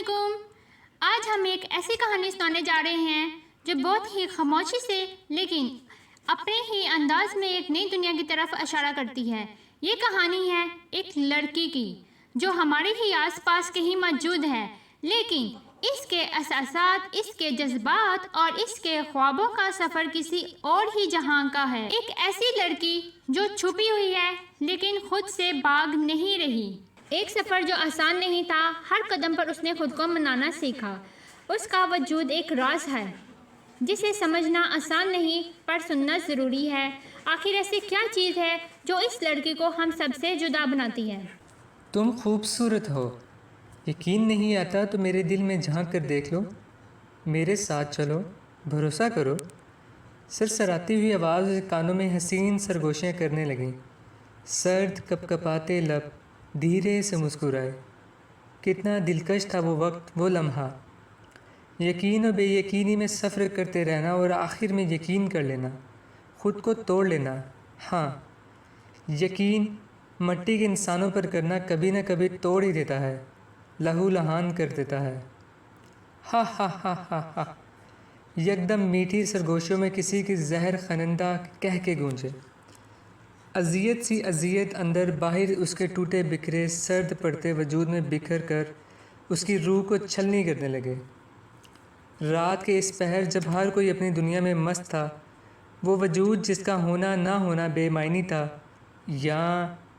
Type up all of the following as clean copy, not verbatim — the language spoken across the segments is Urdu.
علیکم۔ آج ہم ایک ایسی کہانی سنانے جا رہے ہیں جو بہت ہی خاموشی سے لیکن اپنے ہی انداز میں ایک نئی دنیا کی طرف اشارہ کرتی ہے۔ یہ کہانی ہے ایک لڑکی کی جو ہمارے ہی آس پاس کہیں موجود ہے، لیکن اس کے احساسات، اس کے جذبات اور اس کے خوابوں کا سفر کسی اور ہی جہاں کا ہے۔ ایک ایسی لڑکی جو چھپی ہوئی ہے لیکن خود سے بھاگ نہیں رہی۔ ایک سفر جو آسان نہیں تھا، ہر قدم پر اس نے خود کو منانا سیکھا۔ اس کا وجود ایک راز ہے جسے سمجھنا آسان نہیں پر سننا ضروری ہے۔ آخر ایسی کیا چیز ہے جو اس لڑکی کو ہم سب سے جدا بناتی ہے؟ تم خوبصورت ہو، یقین نہیں آتا تو میرے دل میں جھانک کر دیکھ لو، میرے ساتھ چلو، بھروسہ کرو۔ سرسراتی ہوئی آواز اس کانوں میں حسین سرگوشیاں کرنے لگیں۔ سرد کپ کپاتے لب دھیرے سے مسکرائے۔ کتنا دلکش تھا وہ وقت، وہ لمحہ۔ یقین و بے یقینی میں سفر کرتے رہنا اور آخر میں یقین کر لینا، خود کو توڑ لینا۔ ہاں، یقین مٹی کے انسانوں پر کرنا کبھی نہ کبھی توڑ ہی دیتا ہے، لہو لہان کر دیتا ہے۔ ہا ہا ہا ہا ہا، یکدم میٹھی سرگوشیوں میں کسی کی زہر خنندہ کہہ کے گونجے۔ اذیت سی اذیت اندر باہر اس کے ٹوٹے بکھرے سرد پڑتے وجود میں بکھر کر اس کی روح کو چھلنی کرنے لگے۔ رات کے اس پہر جب ہر کوئی اپنی دنیا میں مست تھا، وہ وجود جس کا ہونا نہ ہونا بے معنی تھا، یا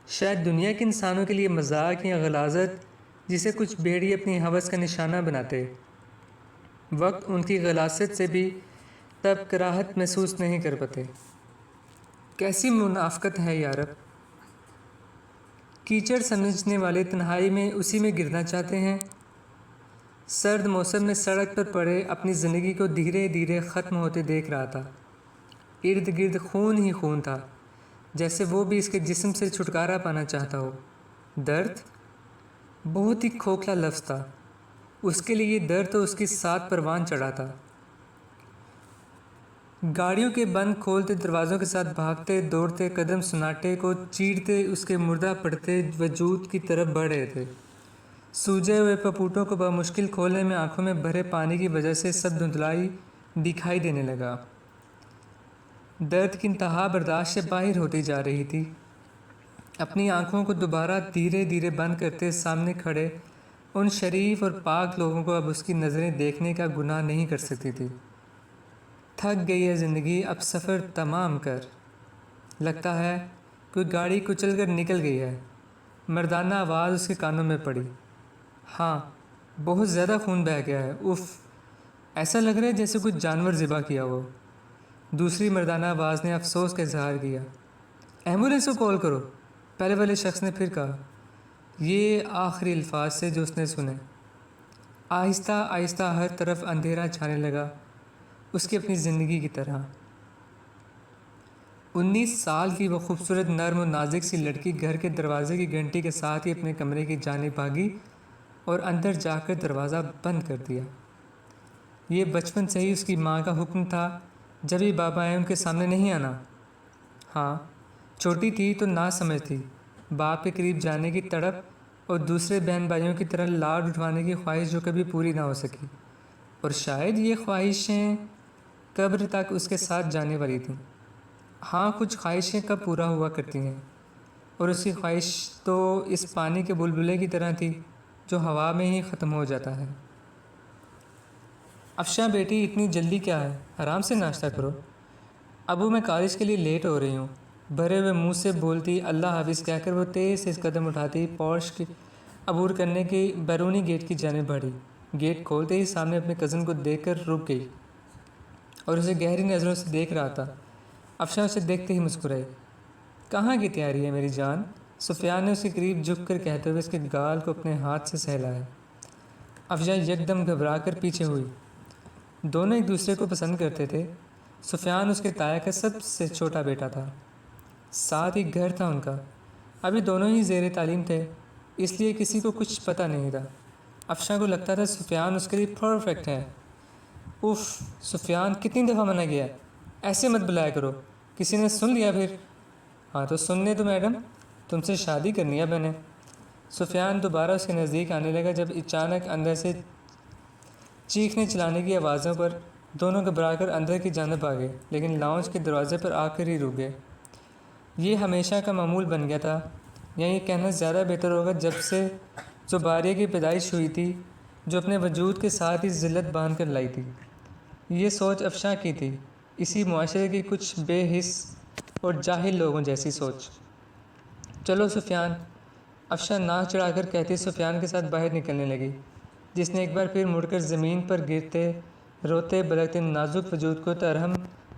شاید دنیا کے انسانوں کے لیے مذاق یا غلاظت، جسے کچھ بھیڑی اپنی ہوس کا نشانہ بناتے، وقت ان کی غلاظت سے بھی تب کراہت محسوس نہیں کر پاتے۔ کیسی منافقت ہے یارب! کیچڑ سمجھنے والے تنہائی میں اسی میں گرنا چاہتے ہیں۔ سرد موسم میں سڑک پر پڑے اپنی زندگی کو دھیرے دھیرے ختم ہوتے دیکھ رہا تھا۔ ارد گرد خون ہی خون تھا، جیسے وہ بھی اس کے جسم سے چھٹکارا پانا چاہتا ہو۔ درد بہت ہی کھوکھلا لفظ تھا، اس کے لیے درد تو اس کی سات پروان چڑھا تھا۔ گاڑیوں کے بند کھولتے دروازوں کے ساتھ بھاگتے دوڑتے قدم سناٹے کو چیرتے اس کے مردہ پڑتے وجود کی طرف بڑھ رہے تھے۔ سوجے ہوئے پپوٹوں کو بمشکل کھولنے میں آنکھوں میں بھرے پانی کی وجہ سے سب دھندلائی دکھائی دینے لگا۔ درد کی انتہا برداشت سے باہر ہوتی جا رہی تھی۔ اپنی آنکھوں کو دوبارہ دھیرے دھیرے بند کرتے سامنے کھڑے ان شریف اور پاک لوگوں کو اب اس کی نظریں دیکھنے کا گناہ نہیں کر سکتی تھی۔ تھک گئی ہے زندگی اب سفر تمام کر، لگتا ہے کوئی گاڑی کچل کر نکل گئی ہے۔ مردانہ آواز اس کے کانوں میں پڑی۔ ہاں، بہت زیادہ خون بہہ گیا ہے، اف، ایسا لگ رہا ہے جیسے کچھ جانور ذبح کیا ہو۔ دوسری مردانہ آواز نے افسوس کا اظہار کیا۔ ایمبولینس کو کال کرو، پہلے والے شخص نے پھر کہا، یہ آخری الفاظ سے جو اس نے سنے۔ آہستہ آہستہ ہر طرف اندھیرا چھانے لگا، اس کی اپنی زندگی کی طرح۔ 19 سال کی وہ خوبصورت نرم و نازک سی لڑکی گھر کے دروازے کی گھنٹی کے ساتھ ہی اپنے کمرے کی جانب بھاگی اور اندر جا کر دروازہ بند کر دیا۔ یہ بچپن سے ہی اس کی ماں کا حکم تھا، جب بھی بابا آئے ان کے سامنے نہیں آنا۔ ہاں، چھوٹی تھی تو نہ سمجھ تھی، باپ کے قریب جانے کی تڑپ اور دوسرے بہن بھائیوں کی طرح لاڈ اٹھوانے کی خواہش جو کبھی پوری نہ ہو سکی، اور شاید یہ خواہشیں قبر تک اس کے ساتھ جانے والی تھیں۔ ہاں، کچھ خواہشیں کب پورا ہوا کرتی ہیں، اور اس کی خواہش تو اس پانی کے بلبلے کی طرح تھی جو ہوا میں ہی ختم ہو جاتا ہے۔ افشاں بیٹی، اتنی جلدی کیا ہے، آرام سے ناشتہ کرو۔ ابو، میں کالج کے لیے لیٹ ہو رہی ہوں، بھرے ہوئے منہ سے بولتی اللہ حافظ کہہ کر وہ تیز سے قدم اٹھاتی پورش کی عبور کرنے کے بیرونی گیٹ کی جانب بڑھی۔ گیٹ کھولتے ہی سامنے اپنے کزن کو دیکھ کر رک گئی اور اسے گہری نظروں سے دیکھ رہا تھا۔ افشاں اسے دیکھتے ہی مسکرائی۔ کہاں کی تیاری ہے میری جان؟ سفیان نے اس کے قریب جھک کر کہتے ہوئے اس کے گال کو اپنے ہاتھ سے سہلایا۔ افشاں یکدم گھبرا کر پیچھے ہوئی۔ دونوں ایک دوسرے کو پسند کرتے تھے۔ سفیان اس کے تایا کا سب سے چھوٹا بیٹا تھا، ساتھ ہی گھر تھا ان کا۔ ابھی دونوں ہی زیر تعلیم تھے، اس لیے کسی کو کچھ پتہ نہیں تھا۔ افشاں کو لگتا تھا سفیان اس کے لیے پرفیکٹ ہے۔ اف، سفیان، کتنی دفعہ منع کیا ہے، ایسے مت بلایا کرو، کسی نے سن لیا پھر۔ ہاں تو سننے تو میڈم، تم سے شادی کرنی ہے میں نے۔ سفیان دوبارہ اس کے نزدیک آنے لگا جب اچانک اندر سے چیخنے چلانے کی آوازوں پر دونوں گھبرا کر اندر کی جانب آ گئے، لیکن لاؤنج کے دروازے پر آ کر ہی رک گئے۔ یہ ہمیشہ کا معمول بن گیا تھا، یا یہ کہنا زیادہ بہتر ہوگا جب سے زباریہ کی پیدائش ہوئی تھی، جو اپنے وجود کے ساتھ ہی ذلت باندھ کر لائی تھی۔ یہ سوچ افشاں کی تھی، اسی معاشرے کے کچھ بے حس اور جاہل لوگوں جیسی سوچ۔ چلو سفیان، افشاں ناک چڑھا کر کہتی سفیان کے ساتھ باہر نکلنے لگی، جس نے ایک بار پھر مڑ کر زمین پر گرتے روتے بلکتے نازک وجود کو ترحم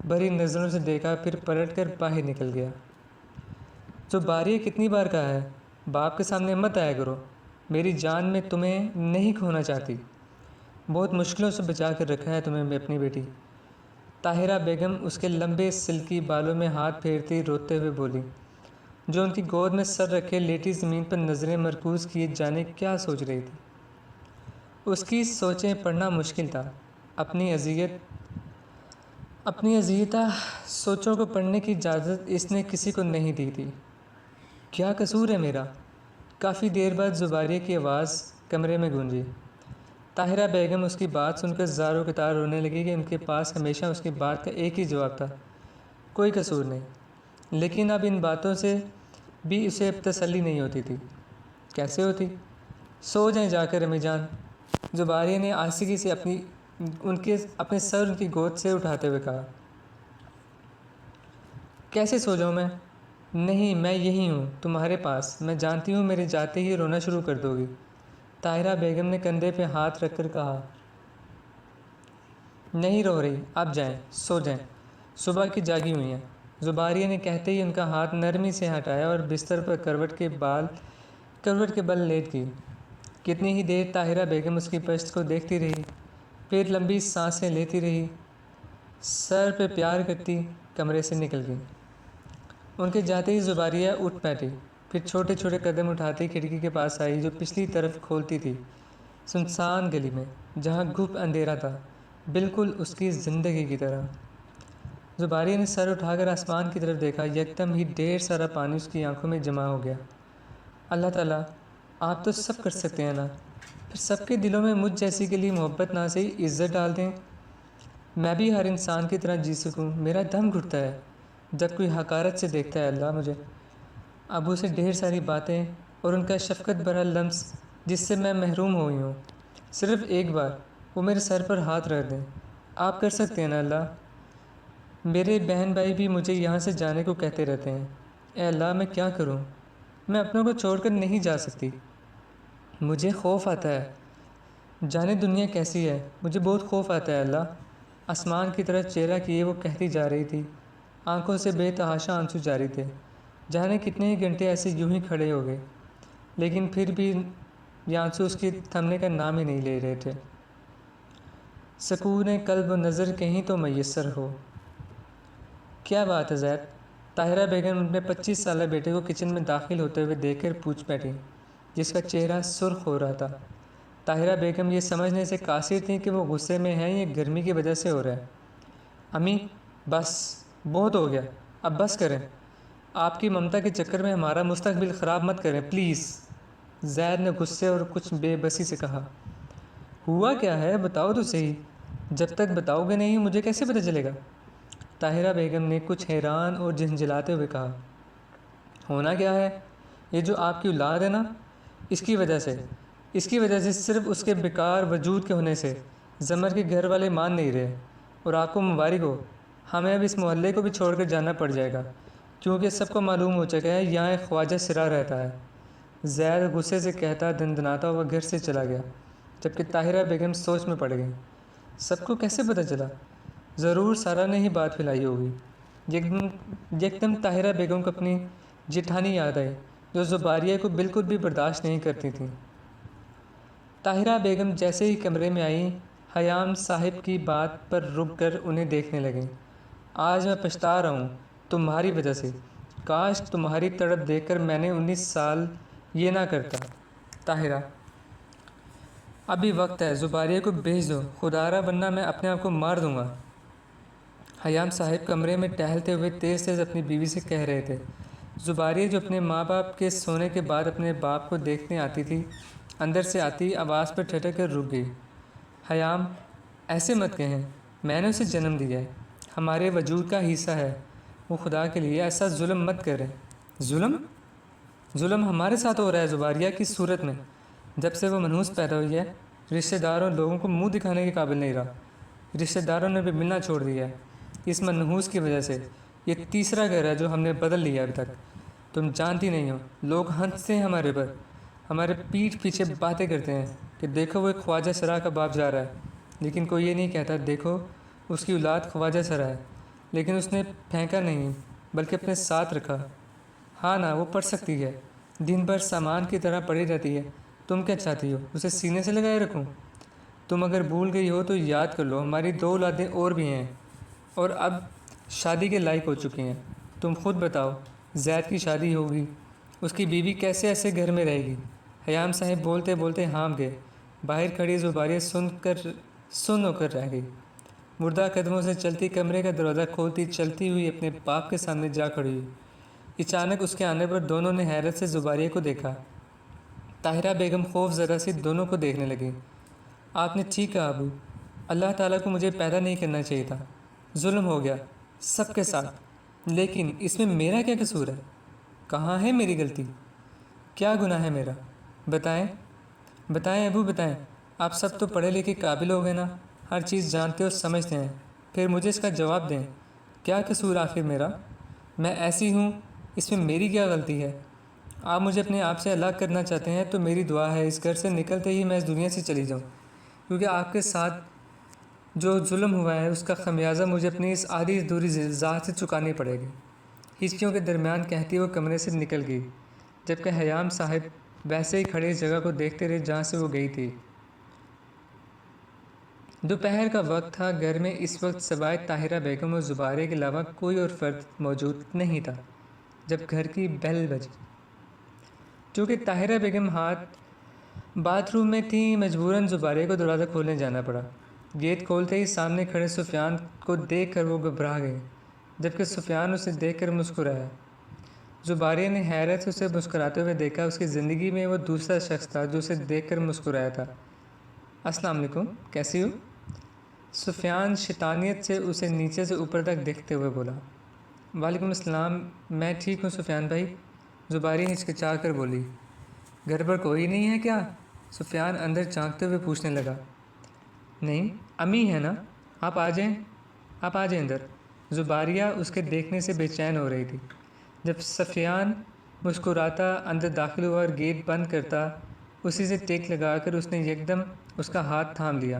بھری نظروں سے دیکھا، پھر پلٹ کر باہر نکل گیا۔ زباریہ کتنی بار کہا ہے، باپ کے سامنے مت آیا کرو، میری جان میں تمہیں نہیں کھونا چاہتی، بہت مشکلوں سے بچا کر رکھا ہے تمہیں اپنی بیٹی۔ طاہرہ بیگم اس کے لمبے سلکی بالوں میں ہاتھ پھیرتی روتے ہوئے بولی، جو ان کی گود میں سر رکھے لیٹی زمین پر نظریں مرکوز کیے جانے کیا سوچ رہی تھی۔ اس کی سوچیں پڑھنا مشکل تھا، اپنی اذیتہ سوچوں کو پڑھنے کی اجازت اس نے کسی کو نہیں دی تھی۔ کیا قصور ہے میرا؟ کافی دیر بعد زباریہ کی آواز کمرے میں گونجی۔ طاہرہ بیگم اس کی بات سن کر زار و قطار رونے لگی کہ ان کے پاس ہمیشہ اس کی بات کا ایک ہی جواب تھا، کوئی قصور نہیں۔ لیکن اب ان باتوں سے بھی اسے اب تسلی نہیں ہوتی تھی۔ کیسے ہوتی؟ سو جائیں جا کر امی جان، زباریہ نے آہستگی سے اپنے سر ان کی گود سے اٹھاتے ہوئے کہا۔ کیسے سو جاؤں میں؟ نہیں، میں یہی ہوں تمہارے پاس، میں جانتی ہوں میرے جاتے ہی رونا شروع کر دو گی، طاہرہ بیگم نے کندھے پہ ہاتھ رکھ کر کہا۔ نہیں رو رہی، اب جائیں، سو جائیں، صبح کی جاگی ہوئی ہیں، زباریہ نے کہتے ہی ان کا ہاتھ نرمی سے ہٹایا اور بستر پر کروٹ کے بل لیٹ گئی۔ کتنی ہی دیر طاہرہ بیگم اس کی پشت کو دیکھتی رہی، پھر لمبی سانسیں لیتی رہی، سر پہ پیار کرتی کمرے سے نکل گئی۔ ان کے جاتے ہی زباریہ اٹھ بیٹھی، پھر چھوٹے چھوٹے قدم اٹھاتی کھڑکی کے پاس آئی جو پچھلی طرف کھولتی تھی، سنسان گلی میں، جہاں گھپ اندھیرا تھا، بالکل اس کی زندگی کی طرح۔ زباریہ نے سر اٹھا کر آسمان کی طرف دیکھا، یکدم ہی ڈھیر سارا پانی اس کی آنکھوں میں جمع ہو گیا۔ اللہ تعالیٰ، آپ تو سب کر سکتے ہیں نا، پھر سب کے دلوں میں مجھ جیسی کے لیے محبت نہ سے عزت ڈال دیں، میں بھی ہر انسان کی طرح جی سکوں۔ میرا دم گھٹتا ہے جب کوئی حقارت سے دیکھتا ہے اللہ مجھے۔ ابو سے ڈھیر ساری باتیں اور ان کا شفقت بھرا لمس جس سے میں محروم ہوئی ہوں، صرف ایک بار وہ میرے سر پر ہاتھ رکھ دیں، آپ کر سکتے ہیں نا اللہ۔ میرے بہن بھائی بھی مجھے یہاں سے جانے کو کہتے رہتے ہیں، اے اللہ میں کیا کروں، میں اپنوں کو چھوڑ کر نہیں جا سکتی، مجھے خوف آتا ہے، جانے دنیا کیسی ہے، مجھے بہت خوف آتا ہے اللہ۔ آسمان کی طرف چہرہ کیے وہ کہتی جا رہی تھی، آنکھوں سے بے تحاشا آنسو جاری تھے، جانے کتنے ہی گھنٹے ایسے یوں ہی کھڑے ہو گئے، لیکن پھر بھی یہ آنسو اس کی تھمنے کا نام ہی نہیں لے رہے تھے۔ سکون قلب و نظر کہیں تو میسر ہو۔ کیا بات ہے زید؟ طاہرہ بیگم اپنے 25 سالہ بیٹے کو کچن میں داخل ہوتے ہوئے دیکھ کر پوچھ بیٹھی، جس کا چہرہ سرخ ہو رہا تھا۔ طاہرہ بیگم یہ سمجھنے سے قاصر تھیں کہ وہ غصے میں ہیں یا گرمی کی وجہ سے ہو رہا ہے۔ امی بس، بہت ہو گیا، اب بس کریں، آپ کی ممتا کے چکر میں ہمارا مستقبل خراب مت کریں پلیز، زید نے غصے اور کچھ بے بسی سے کہا۔ ہوا کیا ہے بتاؤ تو صحیح، جب تک بتاؤ گے نہیں مجھے کیسے پتہ چلے گا؟ طاہرہ بیگم نے کچھ حیران اور جھنجھلاتے ہوئے کہا۔ ہونا کیا ہے، یہ جو آپ کی اولاد ہے نا، اس کی وجہ سے صرف اس کے بیکار وجود کے ہونے سے زمر کے گھر والے مان نہیں رہے، اور آپ کو مبارک ہو، ہمیں اب اس محلے کو بھی چھوڑ کر جانا پڑ جائے گا، کیونکہ سب کو معلوم ہو چکا ہے یہاں ایک خواجہ سرا رہتا ہے۔ زید غصے سے کہتا دندناتا ہوا گھر سے چلا گیا، جبکہ طاہرہ بیگم سوچ میں پڑ گئی، سب کو کیسے پتہ چلا؟ ضرور سارا نے ہی بات پھیلائی ہوگی۔ یکدم طاہرہ بیگم کو اپنی جیٹھانی یاد آئی، جو زباریہ کو بالکل بھی برداشت نہیں کرتی تھیں۔ طاہرہ بیگم جیسے ہی کمرے میں آئیں، خیام صاحب کی بات پر رک کر انہیں دیکھنے لگیں۔ آج میں پچھتا رہا ہوں تمہاری وجہ سے، کاش تمہاری تڑپ دیکھ کر میں نے 19 سال یہ نہ کرتا۔ طاہرہ ابھی وقت ہے، زباریہ کو بھیج دو خدارا، ورنہ میں اپنے آپ کو مار دوں گا۔ خیام صاحب کمرے میں ٹہلتے ہوئے تیز اپنی بیوی سے کہہ رہے تھے۔ زباریہ جو اپنے ماں باپ کے سونے کے بعد اپنے باپ کو دیکھنے آتی تھی، اندر سے آتی آواز پر ٹھٹک کر رک گئی۔ حیام، ایسے مت کہیں، میں نے اسے جنم دیا ہے، ہمارے وجود کا حصہ ہے، وہ خدا کے لیے ایسا ظلم مت کرے۔ ظلم؟ ظلم ہمارے ساتھ ہو رہا ہے زباریہ کی صورت میں۔ جب سے وہ منحوس پیدا ہوئی ہے، رشتہ داروں لوگوں کو منہ دکھانے کے قابل نہیں رہا، رشتہ داروں نے بھی ملنا چھوڑ دیا ہے اس منحوس کی وجہ سے۔ یہ تیسرا گھر ہے جو ہم نے بدل لیا ابھی تک۔ تم جانتی نہیں ہو، لوگ ہنستے ہیں ہمارے پر، ہمارے پیٹھ پیچھے باتیں کرتے ہیں کہ دیکھو وہ ایک خواجہ سرا کا باپ جا رہا ہے، لیکن کوئی یہ نہیں کہتا دیکھو اس کی اولاد خواجہ سرا ہے، لیکن اس نے پھینکا نہیں بلکہ اپنے ساتھ رکھا۔ ہاں نا، وہ پڑھ سکتی ہے، دن بھر سامان کی طرح پڑی رہتی ہے، تم کیا چاہتی ہو اسے سینے سے لگائے رکھوں؟ تم اگر بھول گئی ہو تو یاد کر لو، ہماری 2 اولادیں اور بھی ہیں اور اب شادی کے لائق ہو چکی ہیں۔ تم خود بتاؤ، زید کی شادی ہوگی، اس کی بیوی کیسے ایسے گھر میں رہے گی؟ حیام صاحب بولتے بولتے ہانپ گئے۔ باہر کھڑی زباریہ سن ہو کر رہ گئی۔ مردہ قدموں سے چلتی کمرے کا دروازہ کھولتی چلتی ہوئی اپنے باپ کے سامنے جا کھڑی ہوئی۔ اچانک اس کے آنے پر دونوں نے حیرت سے زباریہ کو دیکھا۔ طاہرہ بیگم خوف زدہ سی دونوں کو دیکھنے لگی۔ آپ نے ٹھیک کہا ابو، اللہ تعالیٰ کو مجھے پیدا نہیں کرنا چاہیے تھا، ظلم ہو گیا سب کے ساتھ، لیکن اس میں میرا کیا قصور ہے؟ کہاں ہے میری غلطی؟ کیا گناہ ہے میرا؟ بتائیں بتائیں ابو بتائیں، آپ سب تو پڑھے لکھے قابل ہو گئے نا، ہر چیز جانتے اور سمجھتے ہیں، پھر مجھے اس کا جواب دیں، کیا قصور آخر میرا؟ میں ایسی ہوں، اس میں میری کیا غلطی ہے؟ آپ مجھے اپنے آپ سے الگ کرنا چاہتے ہیں تو میری دعا ہے اس گھر سے نکلتے ہی میں اس دنیا سے چلی جاؤں، کیونکہ آپ کے ساتھ جو ظلم ہوا ہے اس کا خمیازہ مجھے اپنی اس آدھی ادھوری ذات سے چکانی پڑے گی۔ ہچکیوں کے درمیان کہتی وہ کمرے سے نکل گئی، جبکہ حیام صاحب ویسے ہی کھڑے اس جگہ کو دیکھتے رہے جہاں سے وہ گئی تھی۔ دوپہر کا وقت تھا، گھر میں اس وقت سوائے طاہرہ بیگم اور زباریہ کے علاوہ کوئی اور فرد موجود نہیں تھا جب گھر کی بیل بجی۔ چونکہ طاہرہ بیگم باتھ روم میں تھیں، مجبوراً زباریہ کو دروازہ کھولنے جانا پڑا۔ گیٹ کھولتے ہی سامنے کھڑے سفیان کو دیکھ کر وہ گھبرا گئی، جبکہ سفیان اسے دیکھ کر مسکرایا۔ زباریہ نے حیرت سے اسے مسکراتے ہوئے دیکھا، اس کی زندگی میں وہ دوسرا شخص تھا جو اسے دیکھ کر مسکرایا تھا۔ السلام علیکم، کیسی ہو؟ سفیان شیطانیت سے اسے نیچے سے اوپر تک دیکھتے ہوئے بولا۔ وعلیکم السلام، میں ٹھیک ہوں سفیان بھائی، زباریہ ہچکچا کر بولی۔ گھر پر کوئی نہیں ہے کیا؟ سفیان اندر جھانکتے ہوئے پوچھنے لگا۔ نہیں، امی ہے نا، آپ آ جائیں اندر۔ زباریہ اس کے دیکھنے سے بے چین ہو رہی تھی۔ جب سفیان مسکراتا اندر داخل ہوا اور گیٹ بند کرتا، اسی سے ٹیک لگا کر اس نے یکدم اس کا ہاتھ تھام لیا۔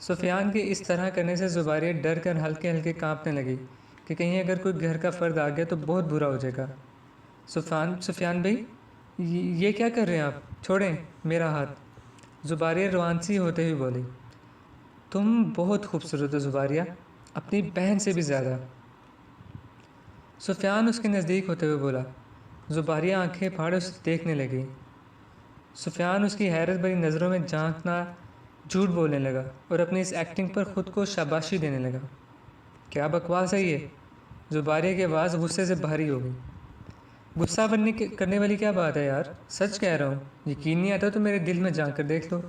سفیان کے اس طرح کرنے سے زباریہ ڈر کر ہلکے ہلکے کانپنے لگی کہ کہیں اگر کوئی گھر کا فرد آ گیا تو بہت برا ہو جائے گا۔ سفیان بھائی، یہ کیا کر رہے ہیں آپ؟ چھوڑیں میرا ہاتھ، زباریہ روانسی ہوتے ہوئے بولی۔ تم بہت خوبصورت ہو زباریہ، اپنی بہن سے بھی زیادہ، سفیان اس کے نزدیک ہوتے ہوئے بولا۔ زباریہ آنکھیں پھاڑے اسے دیکھنے لگی۔ سفیان اس کی حیرت بھری نظروں میں جھانکنا جھوٹ بولنے لگا اور اپنی اس ایکٹنگ پر خود کو شاباشی دینے لگا۔ کیا بکواس ہے یہ؟ زباریہ کی آواز غصے سے بھاری ہو گئی۔ غصہ کرنے والی کیا بات ہے یار، سچ کہہ رہا ہوں، یقین نہیں آتا تو میرے دل میں جھانک کر دیکھ لو۔